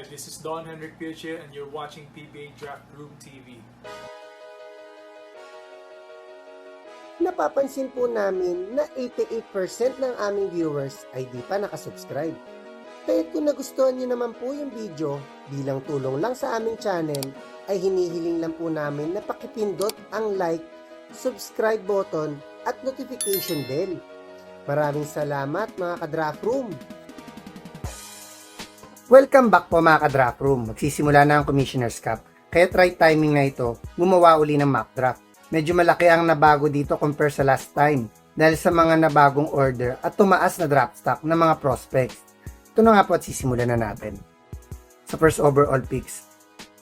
this is Don Henrik Piuche and you're watching PBA Draft Room TV. Napapansin po namin na 88% ng aming viewers ay di pa nakasubscribe. Kaya kung nagustuhan niyo naman po yung video, bilang tulong lang sa aming channel, ay hinihiling lang po namin na pakipindot ang like, subscribe button at notification bell. Maraming salamat mga ka-Draft Room! Welcome back po mga ka-Draft Room. Magsisimula na ang Commissioner's Cup, kaya right timing na ito, gumawa uli ng mock draft. Medyo malaki ang nabago dito compare sa last time dahil sa mga nabagong order at tumaas na draft stock ng mga prospects. Ito na nga po at sisimulan na natin. Sa first overall picks,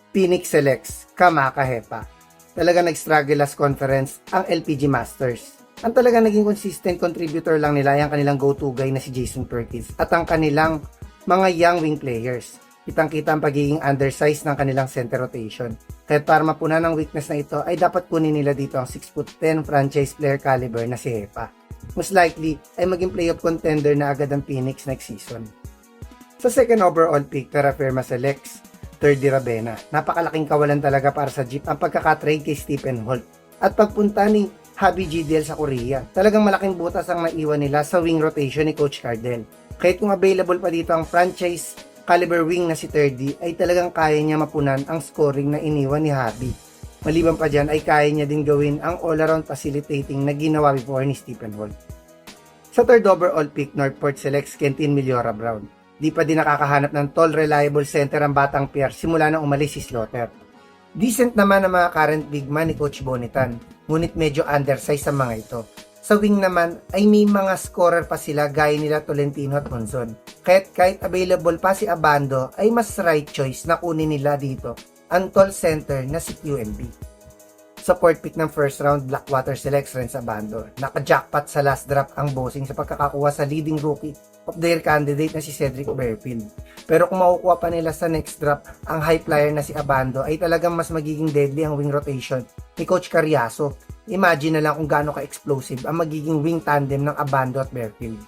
Phoenix selects Kamaka Hepa. Talaga nag-struggle last conference ang LPG Masters. Ang talaga naging consistent contributor lang nila yung kanilang go-to guy na si Jason Perkins at ang kanilang mga young wing players. Kitang-kita ang pagiging undersized ng kanilang center rotation. Kaya para mapunan ang weakness na ito ay dapat kunin nila dito ang 6'10" franchise player caliber na si Hepa. Most likely ay maging playoff contender na agad ang Phoenix next season. Sa second overall pick, Terraferma selects Thirdy Ravena. Napakalaking kawalan talaga para sa Jeep ang pagkakatrade kay Stephen Holt at pagpunta ni Javi GDL sa Korea. Talagang malaking butas ang naiwan nila sa wing rotation ni Coach Cardell. Kahit kung available pa dito ang franchise caliber wing na si Thirdy ay talagang kaya niya mapunan ang scoring na iniwan ni Javi. Maliban pa dyan ay kaya niya din gawin ang all-around facilitating na ginawa before ni Stephen Holt. Sa third overall pick, Northport selects Kentin Miliora Brown. Di pa din nakakahanap ng tall reliable center ang batang pair simula nang umalis si Slaughter. Decent naman ang mga current big man ni Coach Bonitan, ngunit medyo undersized ang mga ito. Sa wing naman ay may mga scorer pa sila gaya nila Tolentino at Monzon. Kahit available pa si Abando ay mas right choice na kunin nila dito ang tall center na si QMB. Sa fourth pick ng first round, Blackwater selects Renz Abando. Naka-jackpot sa last drop ang bossing sa pagkakakuha sa leading rookie of the year candidate na si Cedric Berfield. Pero kung makukuha pa nila sa next drop ang high flyer na si Abando ay talagang mas magiging deadly ang wing rotation ni Coach Carriazo. Imagine na lang kung gaano ka-explosive ang magiging wing tandem ng Abando at Berfield.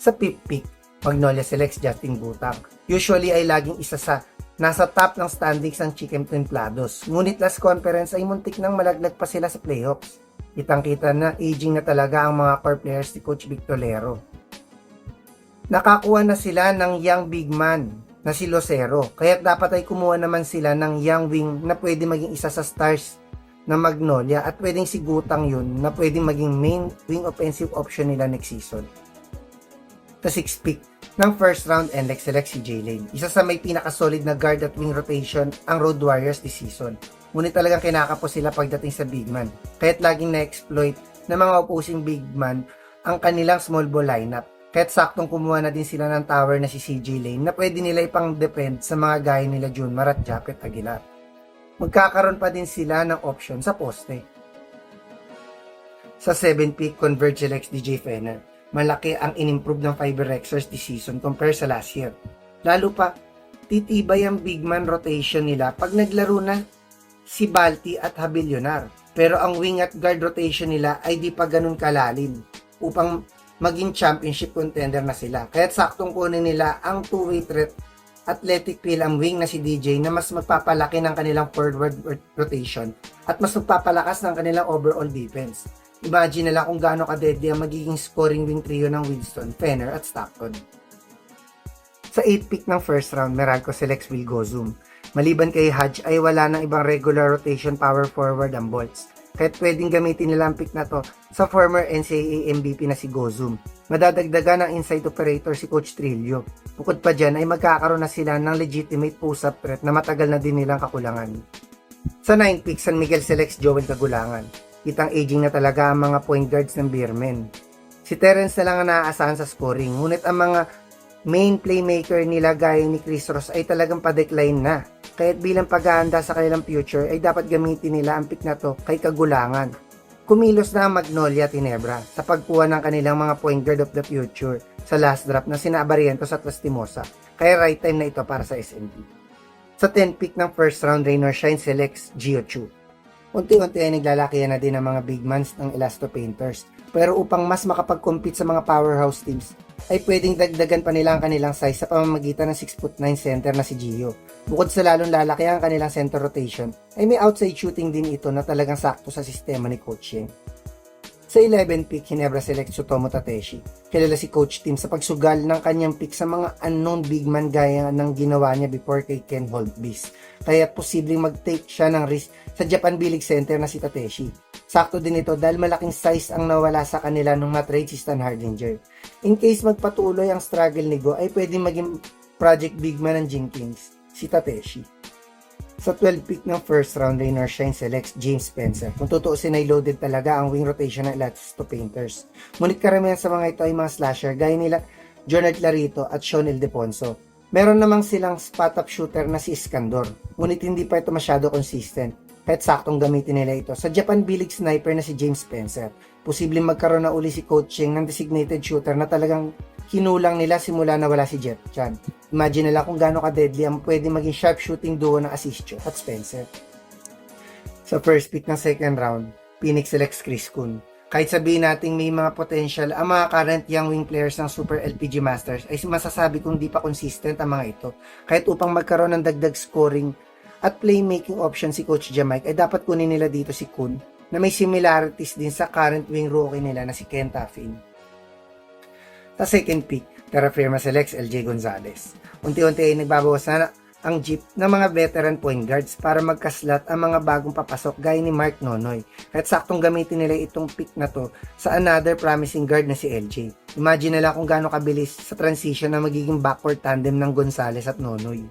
Sa fifth pick, Magnolia selects Justin Butang. Usually ay laging isa sa nasa top ng standings ng Chicken Templados. Ngunit last conference ay muntik nang malaglag pa sila sa playoffs. Kitang-kita na aging na talaga ang mga core players ni Coach Victolero. Nakakuha na sila ng young big man na si Lucero. Kaya dapat ay kumuha naman sila ng young wing na pwede maging isa sa stars na Magnolia at pwedeng si Gutang yun na pwedeng maging main wing offensive option nila next season. Sa 6th pick ng first round, NLEX select si J-Lane. Isa sa may pinakasolid na guard at wing rotation ang Road Warriors this season. Ngunit talagang kinakapos sila pagdating sa big man. Kaya't laging na-exploit ng mga opposing big man ang kanilang small ball lineup. Kaya't saktong kumuha na din sila ng tower na si CJ Lane na pwede nila ipang-defend sa mga gaya nila Junmar at Japet Aguilar. Magkakaroon pa din sila ng option sa poste. Sa 7th pick, Converge selects DJ Fenner. Malaki ang in-improve ng Fiber Rexers this season compare sa last year. Lalo pa, titibay ang big man rotation nila pag naglaro na si Balti at Habilionar. Pero ang wing at guard rotation nila ay di pa ganun kalalim upang maging championship contender na sila. Kaya't saktong kunin nila ang two-way threat athletic feel ang wing na si DJ na mas magpapalaki ng kanilang forward rotation at mas magpapalakas ng kanilang overall defense. Imagine na lang kung gaano ka-deadly ang magiging scoring wing trio ng Winston, Fenner at Stockton. Sa 8th pick ng first round, Meralco selects Will Gozum. Maliban kay Hodge ay wala nang ibang regular rotation power forward ang Bolts. Kahit pwedeng gamitin nila ang pick na to sa former NCAA MVP na si Gozum. Madadagdagan ng inside operator si Coach Trillo. Bukod pa dyan ay magkakaroon na sila ng legitimate post-up threat na matagal na din nilang kakulangan. Sa 9th pick, San Miguel selects Joel Kagulangan. Kitang aging na talaga ang mga point guards ng Beermen. Si Terence na lang ang naaasahan sa scoring, ngunit ang mga main playmaker nila gaya ni Chris Ross ay talagang pa-decline na. Kaya't bilang paghahanda sa kanilang future ay dapat gamitin nila ang pick na to kay Kagulangan. Kumilos na ang Magnolia Tinebra sa pagkuha ng kanilang mga point guard of the future sa last draft na sina Abarientos at Lastimosa. Kaya right time na ito para sa SMT. Sa 10th pick ng first round, Raynor Shine selects Gio Chu. Unti-unti ay naglalakihan na din ang mga big mans ng Elasto Painters. Pero upang mas makapag-compete sa mga powerhouse teams, ay pwedeng dagdagan pa nila ang kanilang size sa pamamagitan ng 6'9" center na si Gio. Bukod sa lalong lalaki ang kanilang center rotation, ay may outside shooting din ito na talagang sakto sa sistema ni Coach Yeng. Sa 11 pick, Ginebra select Tsutomu Takeshi. Kilala si Coach Tim sa pagsugal ng kanyang pick sa mga unknown big man gaya ng ginawa niya before kay Ken Holtbeast. Kaya posibleng mag-take siya ng risk sa Japan B-League center na si Takeshi. Sakto din ito dahil malaking size ang nawala sa kanila nung na-trade si Stan Hardinger. In case magpatuloy ang struggle ni Go, ay pwedeng maging project big man ng Jenkins, si Takeshi. Sa 12 pick ng first round, Raynor Shine selects James Spencer. Kung tutuusin ay loaded talaga ang wing rotation ng Elasto Painters. Ngunit karamihan sa mga ito ay mga slasher gaya nila Jonard Clarito at Sean Ildefonso. Meron namang silang spot-up shooter na si Iskandor. Ngunit hindi pa ito masyado consistent. Kahit saktong gamitin nila ito. Sa Japan B-League sniper na si James Spencer, posibleng magkaroon na uli si Coach Yeng ng designated shooter na talagang kinulang nila simula na wala si Jeff Chan. Imagine nila kung gaano ka-deadly ang pwede maging sharpshooting duo ng Asistio at Spencer. Sa first pick ng second round, Phoenix selects Chris Kun. Kahit sabihin nating may mga potential ang mga current young wing players ng Super LPG Masters, ay masasabi kung di pa consistent ang mga ito. Kahit upang magkaroon ng dagdag scoring at playmaking option si Coach Jamaica, ay dapat kunin nila dito si Kun na may similarities din sa current wing rookie nila na si Ken Taffin. Sa second pick, Terra Firma selects LJ Gonzalez. Unti-unti ay nagbabawas na ang jeep ng mga veteran point guards para magkaslat ang mga bagong papasok gaya ni Mark Nonoy. Kahit saktong gamitin nila itong pick na to sa another promising guard na si LJ. Imagine nila kung gaano kabilis sa transition na magiging backward tandem ng Gonzalez at Nonoy.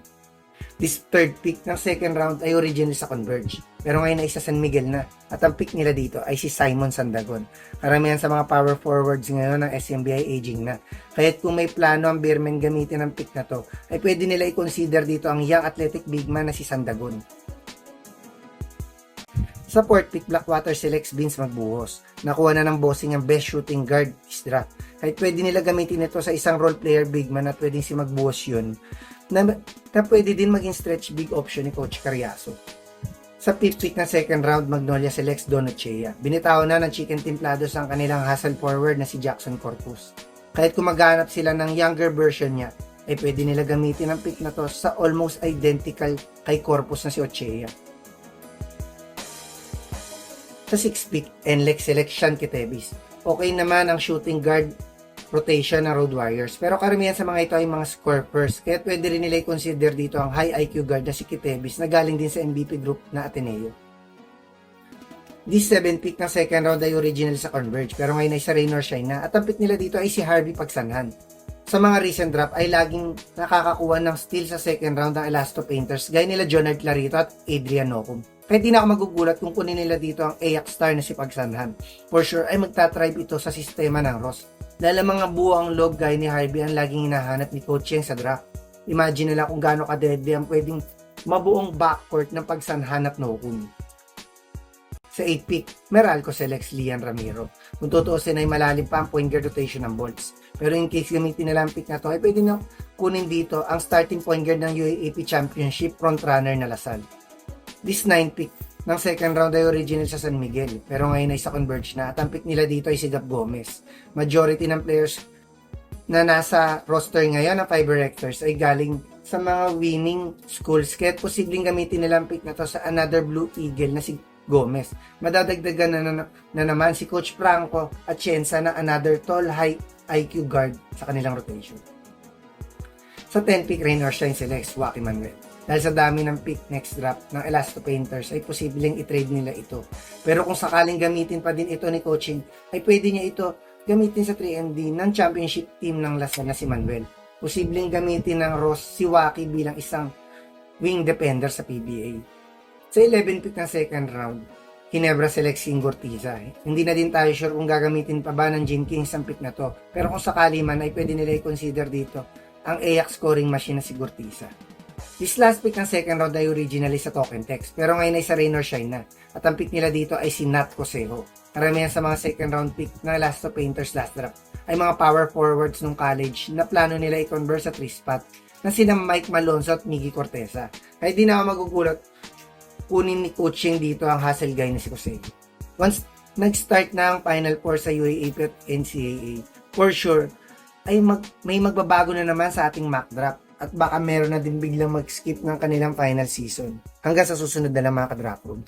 This third pick ng second round ay original sa Converge, pero ngayon ay sa San Miguel na, at ang pick nila dito ay si Simon Sandagon. Karamihan sa mga power forwards ngayon ng SMBI aging na, kaya't kung may plano ang Beermen gamitin ang pick na to, ay pwede nila i-consider dito ang young athletic big man na si Sandagon. Sa fourth pick, Blackwater selects Vince Magbuhos. Nakuha na ng bossing ang best shooting guard this draft. Kahit pwede nila gamitin ito sa isang role player big man at pwedeng si Magbuhos yun, na pwede din maging stretch big option ni Coach Carriazo. Sa fifth pick na second round, Magnolia selects Don Ochea. Binitaw na ng Chicken Templados ang kanilang hustle forward na si Jackson Corpus. Kahit kung maghanap sila ng younger version niya, ay pwede nila gamitin ang pick na to sa almost identical kay Corpus na si Ochea. Sa sixth pick, NLEX selects Sean Ketebis. Okay naman ang shooting guard rotation ng Road Warriors, pero karamihan sa mga ito ay mga score first, kaya pwede rin nila i-consider dito ang high IQ guard na si Ketebis na galing din sa MVP group na Ateneo. This 7th pick ng second round ay original sa Converge, pero ngayon ay sa Raynor Shine na, at ang pick nila dito ay si Harvey Pagsanhan. Sa mga recent draft ay laging nakakakuha ng steal sa second round ng Elasto Painters gaya nila Jonard Clarito at Adrian Nocum. Kaya di na ako magugulat kung kunin nila dito ang Ajax star na si Pagsanhan. For sure ay magtatribe ito sa sistema ng Ross. Dahil ang mga buwang log gaya ni Harvey ang laging hinahanap ni Coach Yeng sa draft. Imagine nila kung gaano ka-deadly ang pwedeng mabuong backcourt ng Pagsanhan at Nocum. Sa 8th pick, Meralco selects Lian Ramiro. Kung tutuusin ay malalim pa ang point guard rotation ng Bolts. Pero in case gamitin nila ang pick na to, ay pwede na kunin dito ang starting point guard ng UAAP Championship frontrunner na Lasal. This 9th pick ng second round ay original sa San Miguel, pero ngayon ay sa Converge na, at ang pick nila dito ay si Gab Gomez. Majority ng players na nasa roster ngayon ng Fiber Rectors ay galing sa mga winning schools, kaya posibleng gamitin nila ang pick na to sa another Blue Eagle na si Gomez. Madadagdagan na naman si Coach Franco at Cienza na another tall high IQ guard sa kanilang rotation. Sa 10th pick, Raynor Shine selects Joaquin Manuel. Dahil sa dami ng pick next draft ng Elasto Painters ay posibleng i-trade nila ito. Pero kung sakaling gamitin pa din ito ni coaching, ay pwede niya ito gamitin sa 3&D ng championship team ng Lasal na si Manuel. Posibleng gamitin ng Ross si Waki bilang isang wing defender sa PBA. Sa 11th pick ng second round, Ginebra selects Gortiza. Hindi na din tayo sure kung gagamitin pa ba ng Jenkins ang pick na to. Pero kung sakali man ay pwede nila i-consider dito ang Ajax scoring machine na si Gortiza. This last pick ng second round ay originally sa Token Text, pero ngayon ay sa Raynor Shine na, at ang pick nila dito ay si Nat Cosejo. Karamihan sa mga second round pick ng Elasto Painters last draft ay mga power forwards ng college na plano nila i-convert sa 3-spot na sina Mike Malonzo at Miggy Corteza. Kaya di na ako magugulat kunin ni coaching dito ang hustle guy na si Cosejo. Once nag-start na ang Final Four sa UAAP at NCAA, for sure, ay may magbabago na naman sa ating mock draft at baka meron na din biglang mag-skip ng kanilang final season. Hanggang sa susunod na lang mga ka-draft room.